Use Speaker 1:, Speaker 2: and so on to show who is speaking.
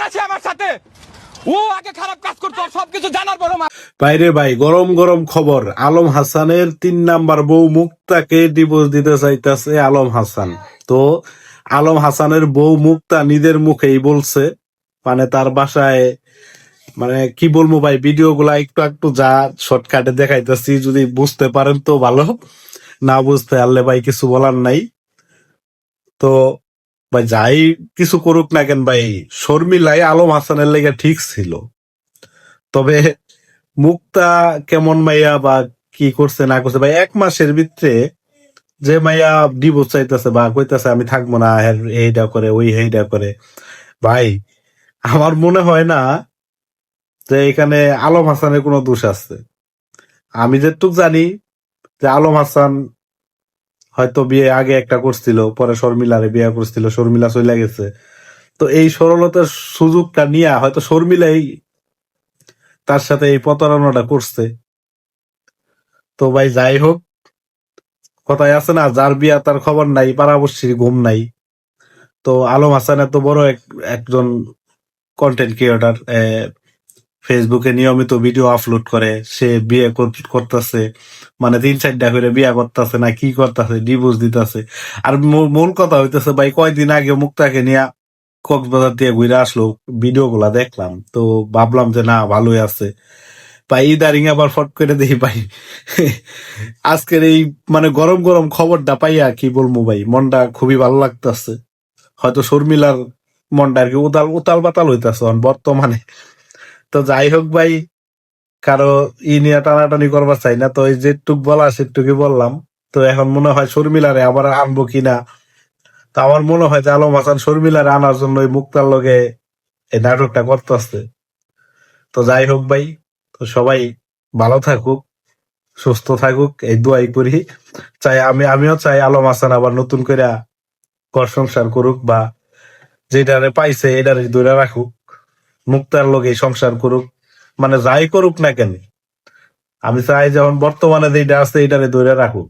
Speaker 1: আছে আমার সাথে, ও আগে খারাপ কাজ করতো, সবকিছু জানার পরও
Speaker 2: বাইরে ভাই গরম গরম খবর, আলম হাসানের 3 নাম্বার বউ মুক্তাকে ডিভোর্স দিতে চাইতেছে আলম হাসান। তো আলম হাসানের বউ মুক্তা নিজের মুখেই বলছে, মানে তার বাসায়, মানে কি বলবো ভাই, ভিডিও গুলা একটু একটু যা শর্টকাটে দেখাইতেছি, যদি বুঝতে পারেন তো ভালো, না বুঝতে পারলে ভাই কিছু বলার নাই। তো ভাই যাই কিছু করুক না কেন ভাই, শর্মিলাই আলম হাসানের লেগে ঠিক ছিল। তবে মুক্তা কেমন মাইয়া বা কি করছে না করছে ভাই, 1 মাসের ভিতরে যে মাইয়া ডিভোর্স চাইতেছে বা কইতাছে আমি থাকবো না, এইটা করে ওই এইটা করে, ভাই আমার মনে হয় না যে এখানে আলম হাসানের কোনো দোষ আছে। আমি যেটুক জানি যে আলম হাসান হয়তো বিয়ে আগে একটা করছিল, পরে শর্মিলারে বিয়ে করছিল, শর্মিলা চলে গেছে। তো এই সরলতার সুযোগটা নিয়ে হয়তো শর্মিলাই তার সাথে এই প্রতারণাটা করছে। তো ভাই যাই হোক, কথায় আছে না, যার বিয়া তার খবর নাই, পাড়াবর্ষীর ঘুম নাই। তো আলম হাসান এত বড় একজন কন্টেন্ট ক্রিয়েটর, ফেসবুকে নিয়মিত ভিডিও আপলোড করে, সে বিয়ে করতেছে, মানে 3-4টা করে বিয়ে করতেছে না কি করতেছে, ডিভোর্স দিতেছে। আর মূল কথা হইতেছে ভাই, কয়দিন আগে মুক্তাকে নিয়ে কক্সবাজার দিয়ে ঘুরে আসলো, ভিডিও গুলা দেখলাম, তো ভাবলাম যে না ভালোই আছে ভাই। ইদারিং আবার ফট করে দেখি ভাই আজকের এই মানে গরম গরম খবরটা পাইয়া কি বলবো ভাই, মনটা খুবই ভালো লাগতেছে। হয়তো শর্মিলার মনটা আর কি উতাল উতাল পাতাল হইতেছে বর্তমানে। তো যাই হোক ভাই, কারো নিয়ে টানাটানি করবার চাই না, তো এই যেটুক বলা সেটুকুই বললাম। তো এখন মনে হয় শর্মিলারে আবার আনবো কিনা। তো আমার মনে হয় যে আলম হাসান শর্মিলারে আনার জন্য এই মুক্তার লগে এই নাটকটা করতেছে। তো যাই হোক ভাই, তো সবাই ভালো থাকুক, সুস্থ থাকুক, এই দোয়াই করি। আমিও চাই আলম হাসান আবার নতুন করে ঘর সংসার করুক, বা যেটারে পাইছে এটারে ধরে রাখুক, মুক্তার লগে সংসার করুক, মানে যাই করুক না কেন, আমি চাই যেমন বর্তমানে যেটা আছে এটারে ধরে রাখুক।